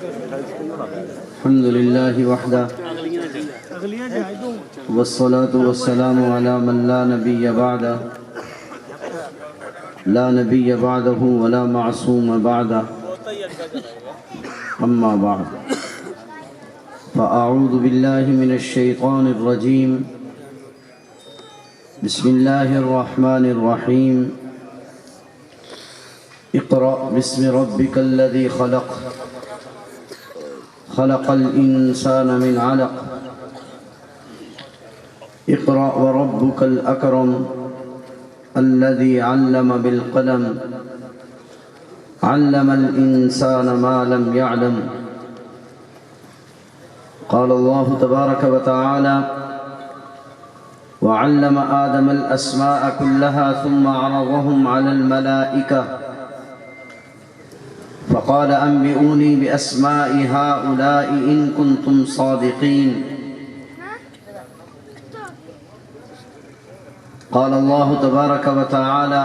الحمد لله وحده والصلاة والسلام على من لا نبي بعده لا نبي بعده ولا معصوم بعده أما بعد فأعوذ بالله من الشيطان الرجيم بسم الله الرحمن الرحيم اقرأ باسم ربك الذي خلق خلق الإنسان من علق اقرأ وربك الأكرم الذي علم بالقلم علم الإنسان ما لم يعلم قال الله تبارك وتعالى وعلم آدم الأسماء كلها ثم عرضهم على الملائكة فقال أنبئوني بأسماء هؤلاء إن كنتم صادقين قال الله تبارك وتعالى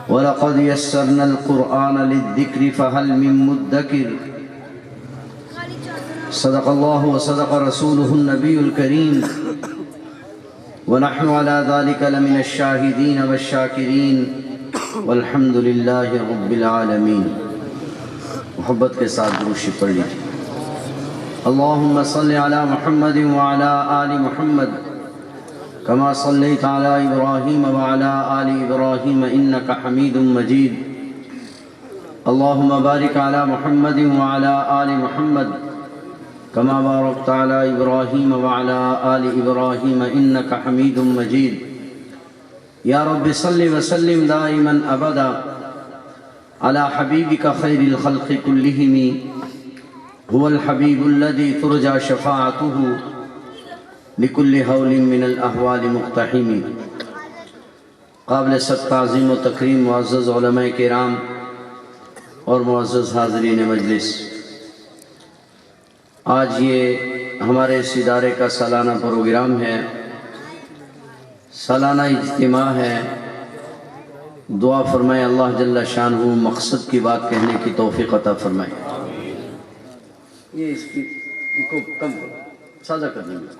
ولقد يسرنا القرآن للذكر فهل من مدكر صدق الله وصدق رسوله النبي الكريم ونحن على ذلك لمن الشاهدين والشاكرين والحمد للہ رب العالمین۔ محبت کے ساتھ درود شریف پڑھ لیجیے۔ اللہم صل علی محمد وعلی آل محمد کما صلیت علی ابراہیم وعلی آل ابراہیم انک حمید مجید۔ اللہم بارک علی محمد وعلی آل محمد کما بارکت علی ابراہیم وعلی آل ابراہیم انک حمید مجید۔ یا رب صل وسلم دائما ابدا على حبیبک خیر الخلق کلہم هو الحبیب الذی ترجى شفاعته لكل حول من الاحوال مقتحم۔ قابل سب تعظیم و تکریم معزز علماء کرام اور معزز حاضرین مجلس، آج یہ ہمارے اس ادارے کا سالانہ پروگرام ہے، سالانہ اجتماع ہے۔ دعا فرمائے اللہ جل شانہ مقصد کی بات کہنے کی توفیق عطا فرمائے۔ یہ اس کی کو کم سادہ کر دیں گے۔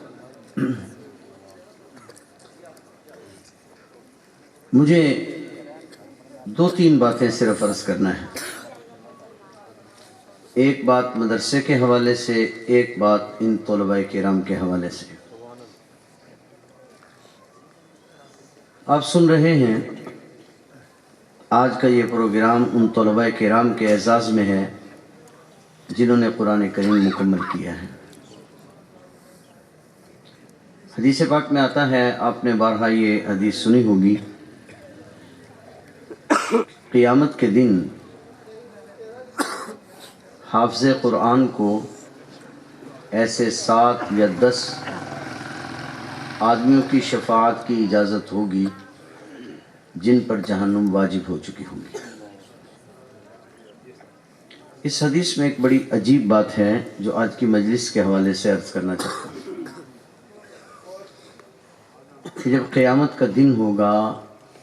مجھے دو تین باتیں صرف عرض کرنا ہے، ایک بات مدرسے کے حوالے سے، ایک بات ان طلباء کرام کے حوالے سے۔ آپ سن رہے ہیں آج کا یہ پروگرام ان طلباء کرام کے اعزاز میں ہے جنہوں نے قرآن کریم مکمل کیا ہے۔ حدیث پاک میں آتا ہے، آپ نے بارہا یہ حدیث سنی ہوگی، قیامت کے دن حافظ قرآن کو ایسے 7 یا 10 آدمیوں کی شفاعت کی اجازت ہوگی جن پر جہنم واجب ہو چکی ہوگی۔ اس حدیث میں ایک بڑی عجیب بات ہے جو آج کی مجلس کے حوالے سے عرض کرنا چاہتا ہوں کہ جب قیامت کا دن ہوگا،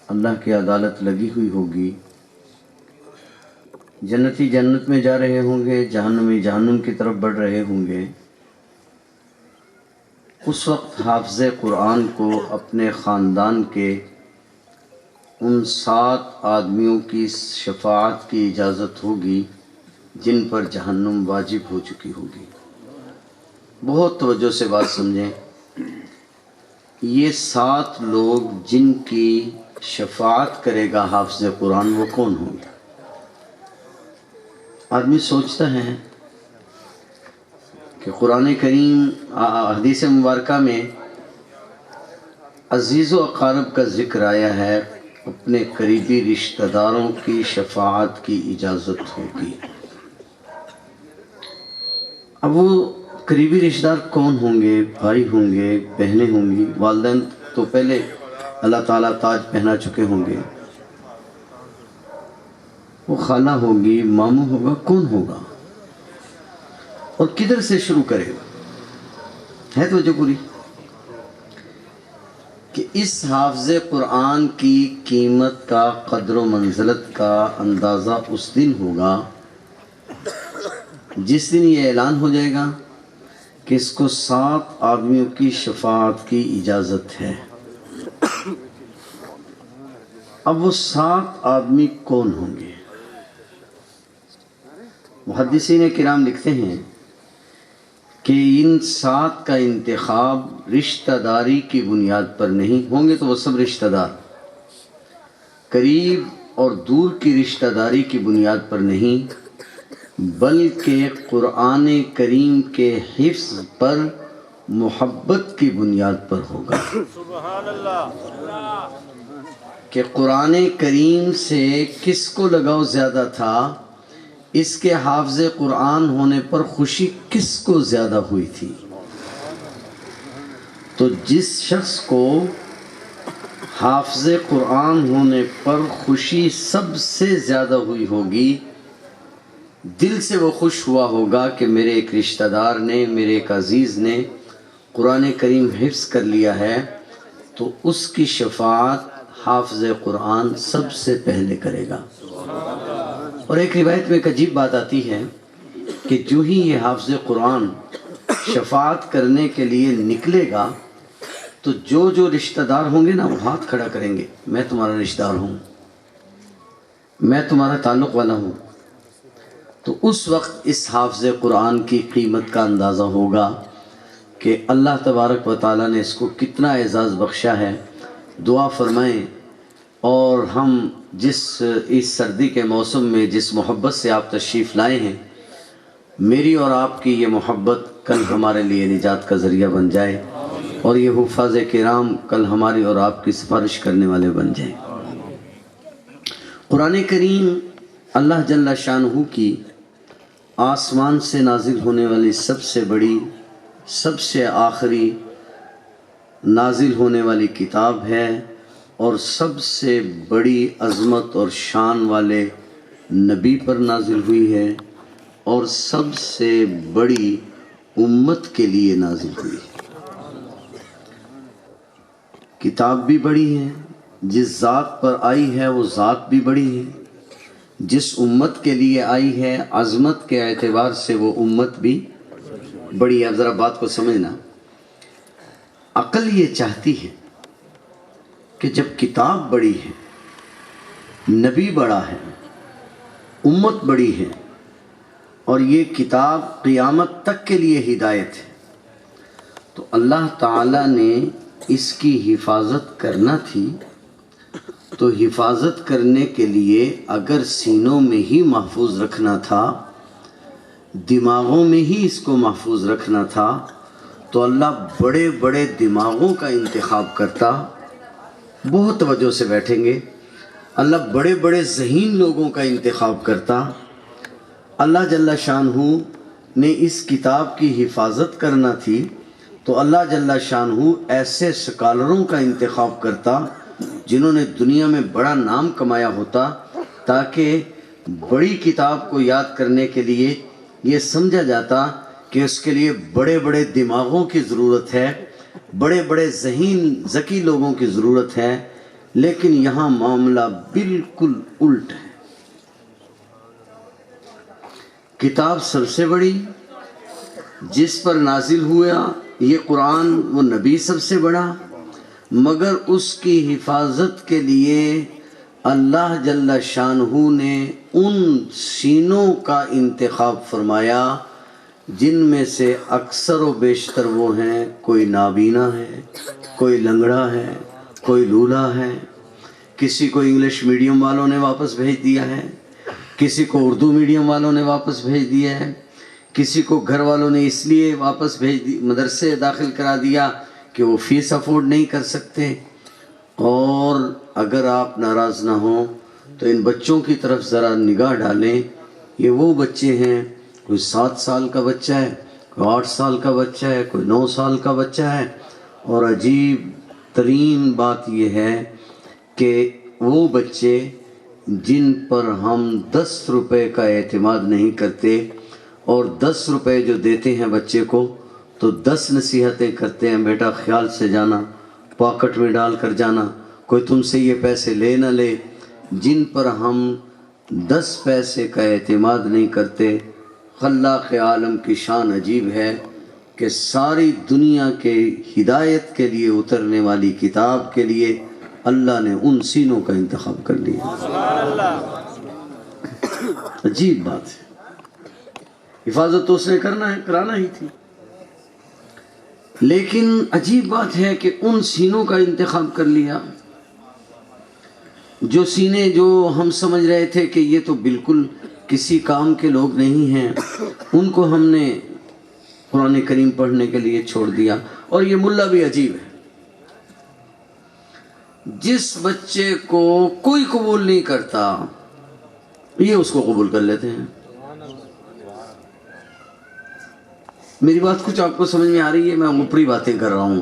اللہ کی عدالت لگی ہوئی ہوگی، جنتی جنت میں جا رہے ہوں گے، جہنمی جہنم کی طرف بڑھ رہے ہوں گے، اس وقت حافظ قرآن کو اپنے خاندان کے ان 7 آدمیوں کی شفاعت کی اجازت ہوگی جن پر جہنم واجب ہو چکی ہوگی۔ بہت توجہ سے بات سمجھیں، یہ 7 لوگ جن کی شفاعت کرے گا حافظ قرآن، وہ کون ہوں گے؟ آدمی سوچتا ہے کہ قرآن کریم حدیث مبارکہ میں عزیز و اقارب کا ذکر آیا ہے، اپنے قریبی رشتہ داروں کی شفاعت کی اجازت ہوگی۔ اب وہ قریبی رشتہ دار کون ہوں گے؟ بھائی ہوں گے، بہنیں ہوں گی، والدین تو پہلے اللہ تعالیٰ تاج پہنا چکے ہوں گے، وہ خالہ ہوگی، ماموں ہوگا، کون ہوگا؟ اور کدھر سے شروع کرے گا؟ ہے توجہ پوری کہ اس حافظ قرآن کی قیمت کا، قدر و منزلت کا اندازہ اس دن ہوگا جس دن یہ اعلان ہو جائے گا کہ اس کو 7 آدمیوں کی شفاعت کی اجازت ہے۔ اب وہ 7 آدمی کون ہوں گے؟ محدثین کرام لکھتے ہیں کہ ان 7 کا انتخاب رشتہ داری کی بنیاد پر نہیں ہوں گے، تو وہ سب رشتہ دار، قریب اور دور کی رشتہ داری کی بنیاد پر نہیں، بلکہ قرآن کریم کے حفظ پر محبت کی بنیاد پر ہوگا۔ سبحان اللہ۔ کہ قرآن کریم سے کس کو لگاؤ زیادہ تھا، اس کے حافظ قرآن ہونے پر خوشی کس کو زیادہ ہوئی تھی؟ تو جس شخص کو حافظ قرآن ہونے پر خوشی سب سے زیادہ ہوئی ہوگی، دل سے وہ خوش ہوا ہوگا کہ میرے ایک رشتہ دار نے، میرے ایک عزیز نے قرآن کریم حفظ کر لیا ہے، تو اس کی شفاعت حافظ قرآن سب سے پہلے کرے گا۔ اور ایک روایت میں ایک عجیب بات آتی ہے کہ جو ہی یہ حافظ قرآن شفاعت کرنے کے لیے نکلے گا، تو جو رشتہ دار ہوں گے نا، وہ ہاتھ کھڑا کریں گے، میں تمہارا رشتہ دار ہوں، میں تمہارا تعلق والا ہوں۔ تو اس وقت اس حافظ قرآن کی قیمت کا اندازہ ہوگا کہ اللہ تبارک و تعالیٰ نے اس کو کتنا اعزاز بخشا ہے۔ دعا فرمائیں، اور ہم جس اس سردی کے موسم میں جس محبت سے آپ تشریف لائے ہیں، میری اور آپ کی یہ محبت کل ہمارے لیے نجات کا ذریعہ بن جائے، اور یہ حفاظ کرام کل ہماری اور آپ کی سفارش کرنے والے بن جائیں۔ قرآن کریم اللہ جل شانہ کی آسمان سے نازل ہونے والی سب سے بڑی، سب سے آخری نازل ہونے والی کتاب ہے، اور سب سے بڑی عظمت اور شان والے نبی پر نازل ہوئی ہے، اور سب سے بڑی امت کے لیے نازل ہوئی ہے۔ کتاب بھی بڑی ہے، جس ذات پر آئی ہے وہ ذات بھی بڑی ہے، جس امت کے لیے آئی ہے عظمت کے اعتبار سے وہ امت بھی بڑی ہے۔ اب ذرا بات کو سمجھنا، عقل یہ چاہتی ہے کہ جب کتاب بڑی ہے، نبی بڑا ہے، امت بڑی ہے، اور یہ کتاب قیامت تک کے لیے ہدایت ہے، تو اللہ تعالیٰ نے اس کی حفاظت کرنا تھی، تو حفاظت کرنے کے لیے اگر سینوں میں ہی محفوظ رکھنا تھا، دماغوں میں ہی اس کو محفوظ رکھنا تھا، تو اللہ بڑے بڑے دماغوں کا انتخاب کرتا۔ بہت توجہ سے بیٹھیں گے، اللہ بڑے بڑے ذہین لوگوں کا انتخاب کرتا۔ اللہ جل شانہ نے اس کتاب کی حفاظت کرنا تھی، تو اللہ جل شانہ ایسے سکالروں کا انتخاب کرتا جنہوں نے دنیا میں بڑا نام کمایا ہوتا، تاکہ بڑی کتاب کو یاد کرنے کے لیے یہ سمجھا جاتا کہ اس کے لیے بڑے بڑے دماغوں کی ضرورت ہے، بڑے بڑے ذہین ذکی لوگوں کی ضرورت ہے۔ لیکن یہاں معاملہ بالکل الٹ ہے۔ کتاب سب سے بڑی، جس پر نازل ہوا یہ قرآن، وہ نبی سب سے بڑا، مگر اس کی حفاظت کے لیے اللہ جل شانہ نے ان سینوں کا انتخاب فرمایا جن میں سے اکثر و بیشتر وہ ہیں، کوئی نابینا ہے، کوئی لنگڑا ہے، کوئی لولا ہے، کسی کو انگلش میڈیم والوں نے واپس بھیج دیا ہے، کسی کو اردو میڈیم والوں نے واپس بھیج دیا ہے، کسی کو گھر والوں نے اس لیے واپس مدرسے داخل کرا دیا کہ وہ فیس افورڈ نہیں کر سکتے۔ اور اگر آپ ناراض نہ ہوں تو ان بچوں کی طرف ذرا نگاہ ڈالیں، یہ وہ بچے ہیں، کوئی 7 سال کا بچہ ہے، کوئی 8 سال کا بچہ ہے، کوئی 9 سال کا بچہ ہے، اور عجیب ترین بات یہ ہے کہ وہ بچے جن پر ہم 10 روپے کا اعتماد نہیں کرتے، اور 10 روپے جو دیتے ہیں بچے کو تو 10 نصیحتیں کرتے ہیں، بیٹا خیال سے جانا، پاکٹ میں ڈال کر جانا، کوئی تم سے یہ پیسے لے نہ لے۔ جن پر ہم 10 پیسے کا اعتماد نہیں کرتے، خلاق عالم کی شان عجیب ہے کہ ساری دنیا کے ہدایت کے لیے اترنے والی کتاب کے لیے اللہ نے ان سینوں کا انتخاب کر لیا۔ سبحان اللہ۔ عجیب بات ہے، حفاظت تو اس نے کرانا ہی تھی، لیکن عجیب بات ہے کہ ان سینوں کا انتخاب کر لیا جو سینے جو ہم سمجھ رہے تھے کہ یہ تو بالکل کسی کام کے لوگ نہیں ہیں، ان کو ہم نے قرآن کریم پڑھنے کے لیے چھوڑ دیا۔ اور یہ ملا بھی عجیب ہے، جس بچے کو کوئی قبول نہیں کرتا یہ اس کو قبول کر لیتے ہیں۔ میری بات کچھ آپ کو سمجھ میں آ رہی ہے؟ میں اوپری باتیں کر رہا ہوں۔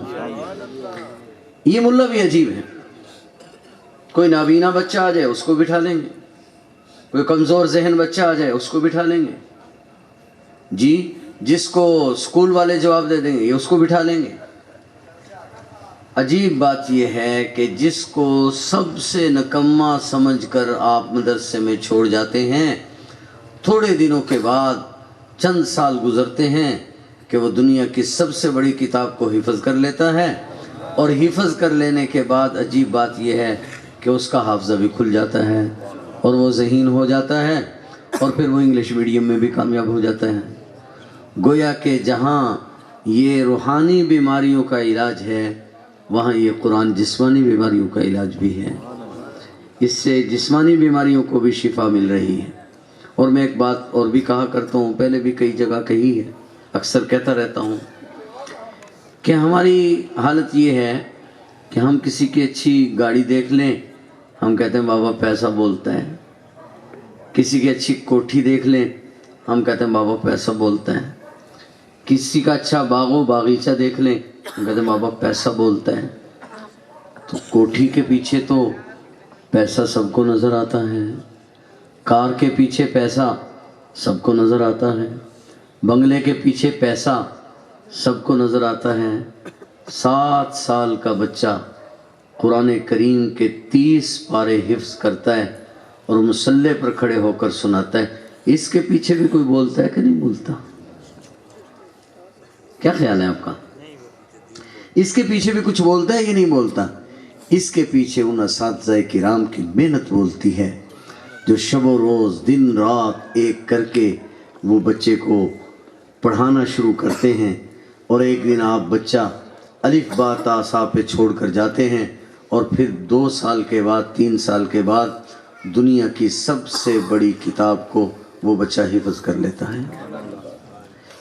یہ ملا بھی عجیب ہے، کوئی نابینا بچہ آ جائے اس کو بٹھا لیں گے، کوئی کمزور ذہن بچہ آ جائے اس کو بٹھا لیں گے، جی جس کو اسکول والے جواب دے دیں گے یہ اس کو بٹھا لیں گے۔ عجیب بات یہ ہے کہ جس کو سب سے نکما سمجھ کر آپ مدرسے میں چھوڑ جاتے ہیں، تھوڑے دنوں کے بعد چند سال گزرتے ہیں کہ وہ دنیا کی سب سے بڑی کتاب کو حفظ کر لیتا ہے، اور حفظ کر لینے کے بعد عجیب بات یہ ہے کہ اس کا حافظہ بھی کھل جاتا ہے اور وہ ذہین ہو جاتا ہے، اور پھر وہ انگلش میڈیم میں بھی کامیاب ہو جاتا ہے۔ گویا کہ جہاں یہ روحانی بیماریوں کا علاج ہے وہاں یہ قرآن جسمانی بیماریوں کا علاج بھی ہے، اس سے جسمانی بیماریوں کو بھی شفا مل رہی ہے۔ اور میں ایک بات اور بھی کہا کرتا ہوں، پہلے بھی کئی جگہ کہی ہے، اکثر کہتا رہتا ہوں کہ ہماری حالت یہ ہے کہ ہم کسی کی اچھی گاڑی دیکھ لیں ہم کہتے ہیں بابا پیسہ بولتا ہے، کسی کی اچھی کوٹھی دیکھ لیں ہم کہتے ہیں بابا پیسہ بولتا ہے، کسی کا اچھا باغ و باغیچہ دیکھ لیں ہم کہتے ہیں بابا پیسہ بولتا ہے۔ تو کوٹھی کے پیچھے تو پیسہ سب کو نظر آتا ہے، کار کے پیچھے پیسہ سب کو نظر آتا ہے، بنگلے کے پیچھے پیسہ سب کو نظر آتا ہے۔ 7 سال کا بچہ قرآن کریم کے 30 پارے حفظ کرتا ہے اور مصلی پر کھڑے ہو کر سناتا ہے، اس کے پیچھے بھی کوئی بولتا ہے کہ نہیں بولتا؟ کیا خیال ہے آپ کا؟ اس کے پیچھے بھی کچھ بولتا ہے کہ نہیں بولتا؟ اس کے پیچھے ان اساتذہ کرام کی محنت بولتی ہے جو شب و روز دن رات ایک کر کے وہ بچے کو پڑھانا شروع کرتے ہیں، اور ایک دن آپ بچہ الف با تا سا پہ چھوڑ کر جاتے ہیں، اور پھر 2 سال کے بعد 3 سال کے بعد دنیا کی سب سے بڑی کتاب کو وہ بچہ حفظ کر لیتا ہے۔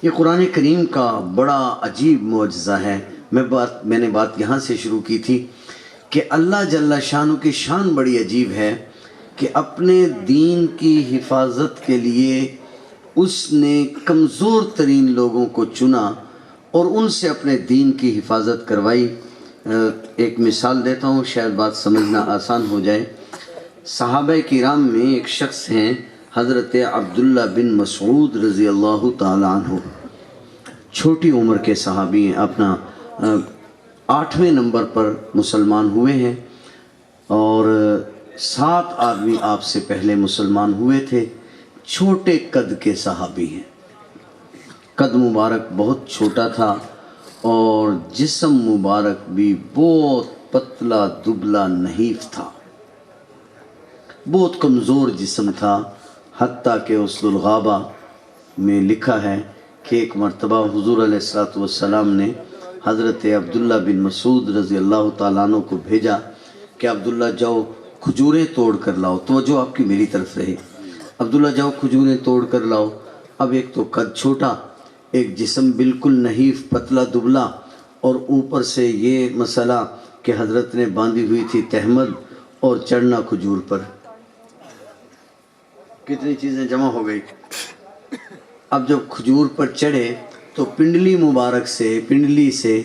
یہ قرآن کریم کا بڑا عجیب معجزہ ہے۔ میں نے بات یہاں سے شروع کی تھی کہ اللہ جل شانہ کی شان بڑی عجیب ہے کہ اپنے دین کی حفاظت کے لیے اس نے کمزور ترین لوگوں کو چنا اور ان سے اپنے دین کی حفاظت کروائی۔ ایک مثال دیتا ہوں شاید بات سمجھنا آسان ہو جائے۔ صحابہ کرام میں ایک شخص ہیں حضرت عبداللہ بن مسعود رضی اللہ تعالیٰ عنہ، چھوٹی عمر کے صحابی ہیں، اپنا 8ویں نمبر پر مسلمان ہوئے ہیں، اور 7 آدمی آپ سے پہلے مسلمان ہوئے تھے، چھوٹے قد کے صحابی ہیں، قد مبارک بہت چھوٹا تھا اور جسم مبارک بھی بہت پتلا دبلا نحیف تھا، بہت کمزور جسم تھا، حتیٰ کہ اسد الغابہ میں لکھا ہے کہ ایک مرتبہ حضور علیہ السلام نے حضرت عبداللہ بن مسعود رضی اللہ تعالیٰ عنہ کو بھیجا کہ عبداللہ جاؤ کھجوریں توڑ کر لاؤ، توجہ آپ کی میری طرف رہے، عبداللہ جاؤ کھجوریں توڑ کر لاؤ۔ اب ایک تو قد چھوٹا، ایک جسم بالکل نحیف پتلا دبلا، اور اوپر سے یہ مسئلہ کہ حضرت نے باندھی ہوئی تھی تہمد اور چڑھنا کھجور پر، کتنی چیزیں جمع ہو گئی۔ اب جب کھجور پر چڑھے تو پنڈلی سے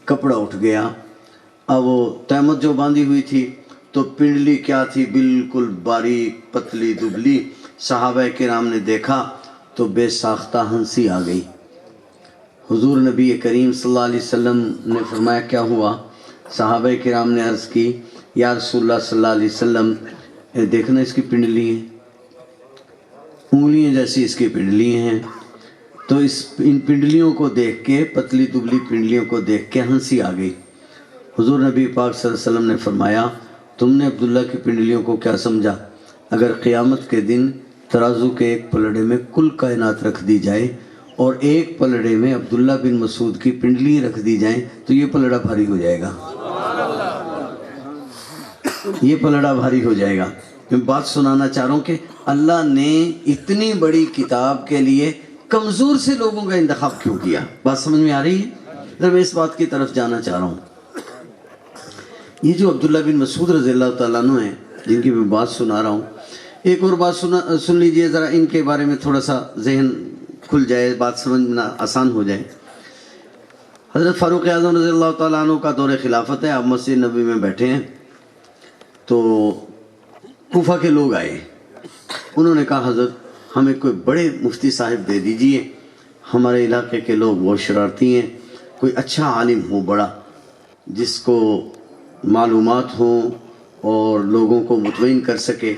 کپڑا اٹھ گیا، اب وہ تہمد جو باندھی ہوئی تھی تو پنڈلی کیا تھی، بالکل باریک پتلی دبلی۔ صحابہ کرام نے دیکھا تو بے ساختہ ہنسی آ گئی۔ حضور نبی کریم صلی اللہ علیہ وسلم نے فرمایا کیا ہوا؟ صحابہ کرام نے عرض کی یا رسول اللہ صلی اللہ علیہ وسلم دیکھنا اس کی پنڈلی ہے، انگلیاں جیسی اس کی پنڈلی ہیں۔ تو ان پنڈلیوں کو دیکھ کے، پتلی دبلی پنڈلیوں کو دیکھ کے ہنسی آ گئی۔ حضور نبی پاک صلی اللہ علیہ وسلم نے فرمایا تم نے عبداللہ کی پنڈلیوں کو کیا سمجھا؟ اگر قیامت کے دن ترازو کے ایک پلڑے میں کل کائنات رکھ دی جائے اور ایک پلڑے میں عبداللہ بن مسعود کی پنڈلی رکھ دی جائیں تو یہ پلڑا بھاری ہو جائے گا، یہ پلڑا بھاری ہو جائے گا۔ میں بات سنانا چاہ رہا ہوں کہ اللہ نے اتنی بڑی کتاب کے لیے کمزور سے لوگوں کا انتخاب کیوں کیا؟ بات سمجھ میں آ رہی ہے؟ ذرا میں اس بات کی طرف جانا چاہ رہا ہوں۔ یہ جو عبداللہ بن مسعود رضی اللہ تعالیٰ عنہ ہیں جن کی میں بات سنا رہا ہوں، ایک اور بات سن لیجئے ذرا، ان کے بارے میں تھوڑا سا ذہن کھل جائے، بات سمجھنا آسان ہو جائے۔ حضرت فاروق اعظم رضی اللہ تعالیٰ عنہ کا دور خلافت ہے، آپ مسجد نبوی میں بیٹھے ہیں تو کوفہ کے لوگ آئے، انہوں نے کہا حضرت ہمیں کوئی بڑے مفتی صاحب دے دیجئے، ہمارے علاقے کے لوگ بہت شرارتی ہیں، کوئی اچھا عالم ہو بڑا جس کو معلومات ہوں اور لوگوں کو مطمئن کر سکے،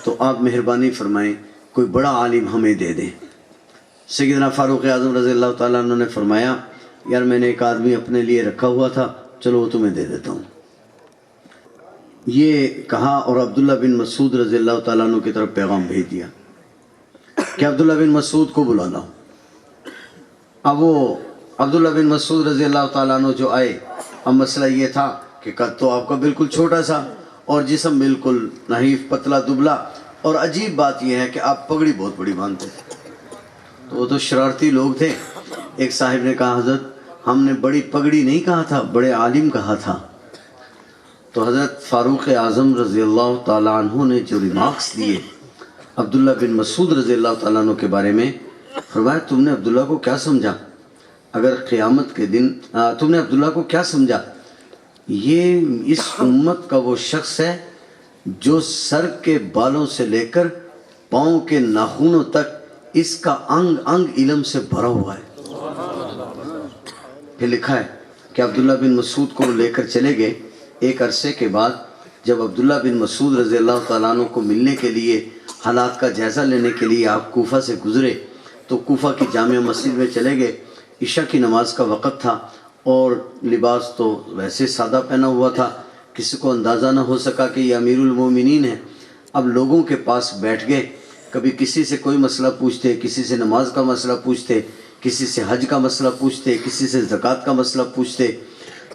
تو آپ مہربانی فرمائیں کوئی بڑا عالم ہمیں دے دیں۔ سیدنا فاروق اعظم رضی اللہ تعالیٰ عنہ نے فرمایا یار میں نے ایک آدمی اپنے لیے رکھا ہوا تھا، چلو وہ تمہیں دے دیتا ہوں۔ یہ کہا اور عبداللہ بن مسعود رضی اللہ تعالیٰ عنہ کی طرف پیغام بھیج دیا کہ عبداللہ بن مسعود کو بلا لاؤ۔ اب وہ عبداللہ بن مسعود رضی اللہ تعالیٰ عنہ جو آئے، اب مسئلہ یہ تھا کہ قد تو آپ کا بالکل چھوٹا سا اور جسم بالکل نحیف پتلا دبلا، اور عجیب بات یہ ہے کہ آپ پگڑی بہت بڑی باندھتے تھے۔ تو وہ تو شرارتی لوگ تھے۔ ایک صاحب نے کہا حضرت ہم نے بڑی پگڑی نہیں کہا تھا، بڑے عالم کہا تھا۔ تو حضرت فاروق اعظم رضی اللہ تعالیٰ عنہ نے جو ریمارکس دیے عبداللہ بن مسعود رضی اللہ تعالیٰ عنہ کے بارے میں، فرمایا تم نے عبداللہ کو کیا سمجھا؟ اگر قیامت کے دن تم نے عبداللہ کو کیا سمجھا؟ یہ اس امت کا وہ شخص ہے جو سر کے بالوں سے لے کر پاؤں کے ناخنوں تک اس کا انگ انگ علم سے بھرا ہوا ہے۔ پھر لکھا ہے کہ عبداللہ بن مسعود کو لے کر چلے گئے۔ ایک عرصے کے بعد جب عبداللہ بن مسعود رضی اللہ تعالیٰ عنہ کو ملنے کے لیے، حالات کا جائزہ لینے کے لیے آپ کوفہ سے گزرے تو کوفہ کی جامع مسجد میں چلے گئے۔ عشاء کی نماز کا وقت تھا اور لباس تو ویسے سادہ پہنا ہوا تھا، کسی کو اندازہ نہ ہو سکا کہ یہ امیر المومنین ہے۔ اب لوگوں کے پاس بیٹھ گئے، کبھی کسی سے کوئی مسئلہ پوچھتے، کسی سے نماز کا مسئلہ پوچھتے، کسی سے حج کا مسئلہ پوچھتے، کسی سے زکوٰۃ کا مسئلہ پوچھتے۔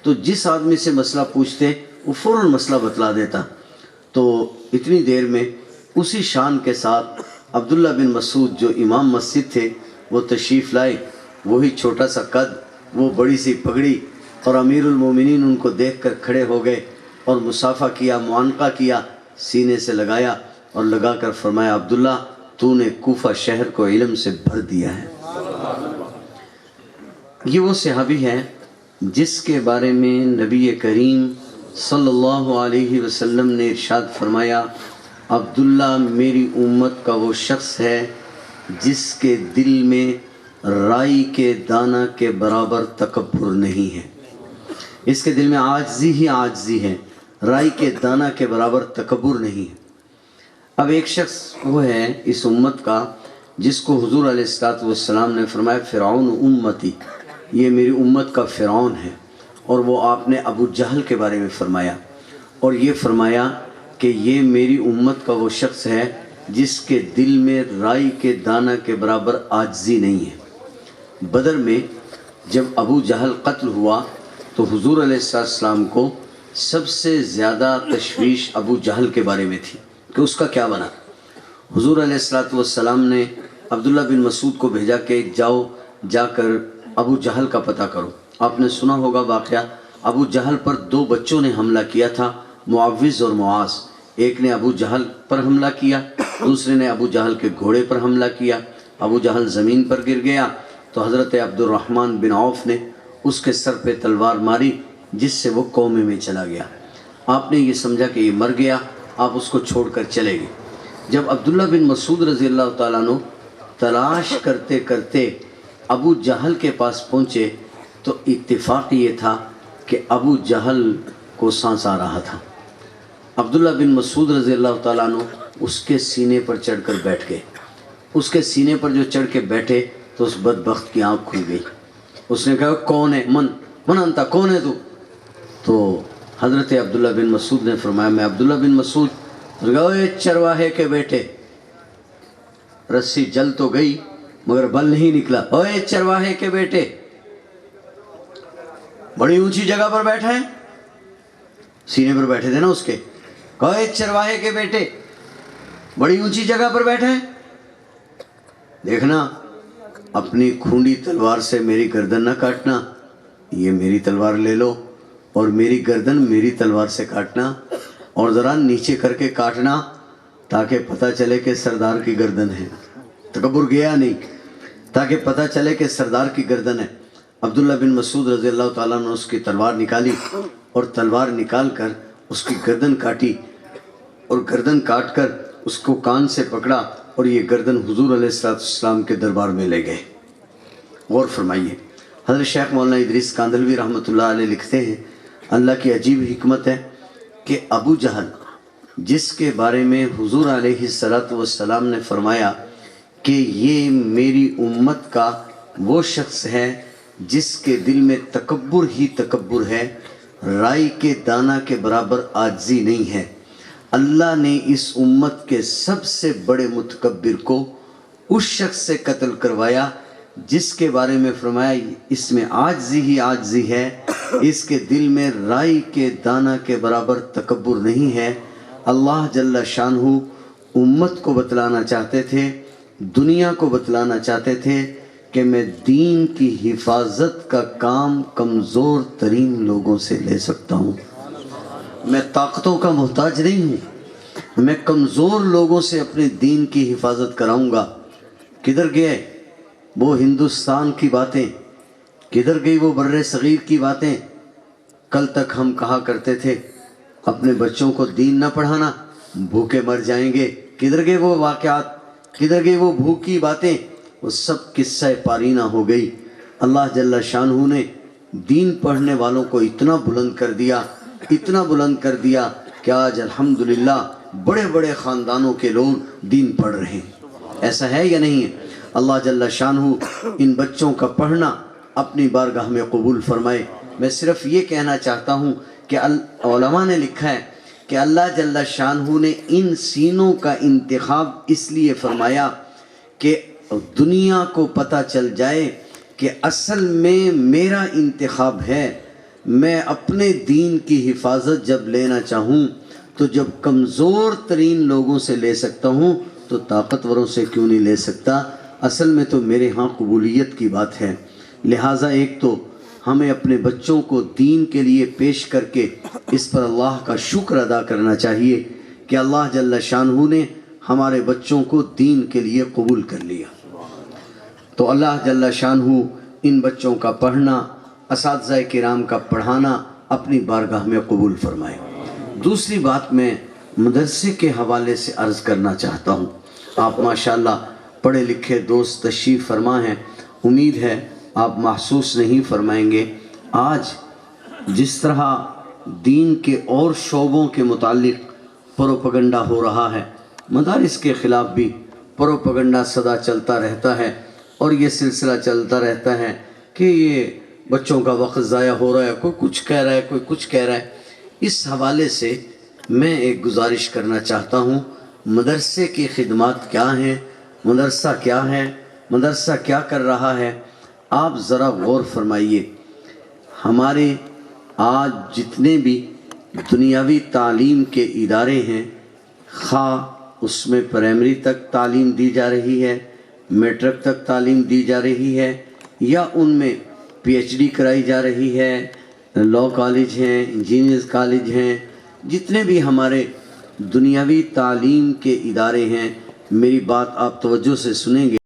تو جس آدمی سے مسئلہ پوچھتے وہ فوراً مسئلہ بتلا دیتا۔ تو اتنی دیر میں اسی شان کے ساتھ عبداللہ بن مسعود جو امام مسجد تھے وہ تشریف لائے، وہی چھوٹا سا قد، وہ بڑی سی پگڑی، اور امیر المومنین ان کو دیکھ کر کھڑے ہو گئے اور مصافحہ کیا، معانقہ کیا، سینے سے لگایا اور لگا کر فرمایا عبداللہ تو نے کوفہ شہر کو علم سے بھر دیا ہے۔ یہ وہ صحابی ہے جس کے بارے میں نبی کریم صلی اللہ علیہ وسلم نے ارشاد فرمایا عبداللہ میری امت کا وہ شخص ہے جس کے دل میں رائی کے دانہ کے برابر تکبر نہیں ہے، اس کے دل میں عاجزی ہی عاجزی ہے، رائی کے دانہ کے برابر تکبر نہیں ہے۔ اب ایک شخص وہ ہے اس امت کا جس کو حضور علیہ السلام نے فرمایا فرعون امتی، یہ میری امت کا فرعون ہے، اور وہ آپ نے ابو جہل کے بارے میں فرمایا، اور یہ فرمایا کہ یہ میری امت کا وہ شخص ہے جس کے دل میں رائی کے دانہ کے برابر عاجزی نہیں ہے۔ بدر میں جب ابو جہل قتل ہوا تو حضور علیہ السلام کو سب سے زیادہ تشویش ابو جہل کے بارے میں تھی کہ اس کا کیا بنا۔ حضور علیہ السلام نے عبداللہ بن مسعود کو بھیجا کہ جا کر ابو جہل کا پتہ کرو۔ آپ نے سنا ہوگا واقعہ، ابو جہل پر دو بچوں نے حملہ کیا تھا، معوذ اور معاذ۔ ایک نے ابو جہل پر حملہ کیا، دوسرے نے ابو جہل کے گھوڑے پر حملہ کیا۔ ابو جہل زمین پر گر گیا تو حضرت عبد الرحمن بن عوف نے اس کے سر پہ تلوار ماری جس سے وہ کومے میں چلا گیا۔ آپ نے یہ سمجھا کہ یہ مر گیا، آپ اس کو چھوڑ کر چلے گئے۔ جب عبداللہ بن مسعود رضی اللہ تعالیٰ عنہ تلاش کرتے کرتے ابو جہل کے پاس پہنچے تو اتفاق یہ تھا کہ ابو جہل کو سانس آ رہا تھا۔ عبداللہ بن مسعود رضی اللہ تعالیٰ عنہ اس کے سینے پر چڑھ کر بیٹھ گئے۔ اس کے سینے پر جو چڑھ کے بیٹھے تو اس بدبخت کی آنکھ کھل گئی. اس نے کہا کون ہے؟ من انتا، کون ہے تو حضرت عبداللہ بن مسعود نے فرمایا میں عبداللہ بن مسعود. تو کہا اے چرواہے کے بیٹے. رسی جل تو گئی مگر بل نہیں نکلا. اے چرواہے کے بیٹے، بڑی اونچی جگہ پر بیٹھا ہے، سینے پر بیٹھے تھے نا اس کے. کہا اے چرواہے کے بیٹے، بڑی اونچی جگہ پر بیٹھا ہے، دیکھنا اپنی کھونڈی تلوار سے میری گردن نہ کاٹنا. یہ میری تلوار لے لو اور میری گردن میری تلوار سے کاٹنا، اور ذرا نیچے کر کے کاٹنا تاکہ پتہ چلے کہ سردار کی گردن ہے. تکبر گیا نہیں، تاکہ پتہ چلے کہ سردار کی گردن ہے. عبداللہ بن مسعود رضی اللہ تعالیٰ نے اس کی تلوار نکالی اور تلوار نکال کر اس کی گردن کاٹی، اور گردن کاٹ کر اس کو کان سے پکڑا اور یہ گردن حضور علیہ السلام کے دربار میں لے گئے. غور فرمائیے. حضرت شیخ مولانا ادریس کاندھلوی رحمۃ اللہ علیہ لکھتے ہیں اللہ کی عجیب حکمت ہے کہ ابو جہل جس کے بارے میں حضور علیہ السلام نے فرمایا کہ یہ میری امت کا وہ شخص ہے جس کے دل میں تکبر ہی تکبر ہے، رائی کے دانہ کے برابر عاجزی نہیں ہے، اللہ نے اس امت کے سب سے بڑے متکبر کو اس شخص سے قتل کروایا جس کے بارے میں فرمایا اس میں عاجزی ہی عاجزی ہے، اس کے دل میں رائی کے دانہ کے برابر تکبر نہیں ہے. اللہ جل شانہ امت کو بتلانا چاہتے تھے، دنیا کو بتلانا چاہتے تھے کہ میں دین کی حفاظت کا کام کمزور ترین لوگوں سے لے سکتا ہوں. میں طاقتوں کا محتاج نہیں ہوں، میں کمزور لوگوں سے اپنے دین کی حفاظت کراؤں گا. کدھر گئے وہ ہندوستان کی باتیں؟ کدھر گئی وہ بر صغیر کی باتیں؟ کل تک ہم کہا کرتے تھے اپنے بچوں کو دین نہ پڑھانا، بھوکے مر جائیں گے. کدھر گئے وہ واقعات؟ کدھر گئی وہ بھوکی باتیں؟ وہ سب قصہ پارینہ ہو گئی. اللہ جل شانہ نے دین پڑھنے والوں کو اتنا بلند کر دیا، اتنا بلند کر دیا کہ آج الحمدللہ بڑے بڑے خاندانوں کے لوگ دین پڑھ رہے ہیں. ایسا ہے یا نہیں ہے؟ اللہ جل شانہ ان بچوں کا پڑھنا اپنی بارگاہ میں قبول فرمائے. میں صرف یہ کہنا چاہتا ہوں کہ علماء نے لکھا ہے کہ اللہ جل شانہ نے ان سینوں کا انتخاب اس لیے فرمایا کہ دنیا کو پتہ چل جائے کہ اصل میں میرا انتخاب ہے. میں اپنے دین کی حفاظت جب لینا چاہوں تو جب کمزور ترین لوگوں سے لے سکتا ہوں تو طاقتوروں سے کیوں نہیں لے سکتا؟ اصل میں تو میرے ہاں قبولیت کی بات ہے. لہٰذا ایک تو ہمیں اپنے بچوں کو دین کے لیے پیش کر کے اس پر اللہ کا شکر ادا کرنا چاہیے کہ اللہ جل شانہ نے ہمارے بچوں کو دین کے لیے قبول کر لیا. تو اللہ جل شانہ ان بچوں کا پڑھنا، اساتذہ کرام کا پڑھانا اپنی بارگاہ میں قبول فرمائے. دوسری بات میں مدرسے کے حوالے سے عرض کرنا چاہتا ہوں. آپ ماشاءاللہ پڑھے لکھے دوست تشریف فرما ہیں، امید ہے آپ محسوس نہیں فرمائیں گے. آج جس طرح دین کے اور شعبوں کے متعلق پروپیگنڈا ہو رہا ہے، مدارس کے خلاف بھی پروپیگنڈا سدا چلتا رہتا ہے اور یہ سلسلہ چلتا رہتا ہے کہ یہ بچوں کا وقت ضائع ہو رہا ہے، کوئی کچھ کہہ رہا ہے، کوئی کچھ کہہ رہا ہے. اس حوالے سے میں ایک گزارش کرنا چاہتا ہوں. مدرسے کی خدمات کیا ہیں؟ مدرسہ کیا ہے؟ مدرسہ کیا کر رہا ہے؟ آپ ذرا غور فرمائیے. ہمارے آج جتنے بھی دنیاوی تعلیم کے ادارے ہیں، خواہ اس میں پرائمری تک تعلیم دی جا رہی ہے، میٹرک تک تعلیم دی جا رہی ہے، یا ان میں پی ایچ ڈی کرائی جا رہی ہے، لاء کالج ہیں، انجینئرز کالج ہیں، جتنے بھی ہمارے دنیاوی تعلیم کے ادارے ہیں، میری بات آپ توجہ سے سنیں گے.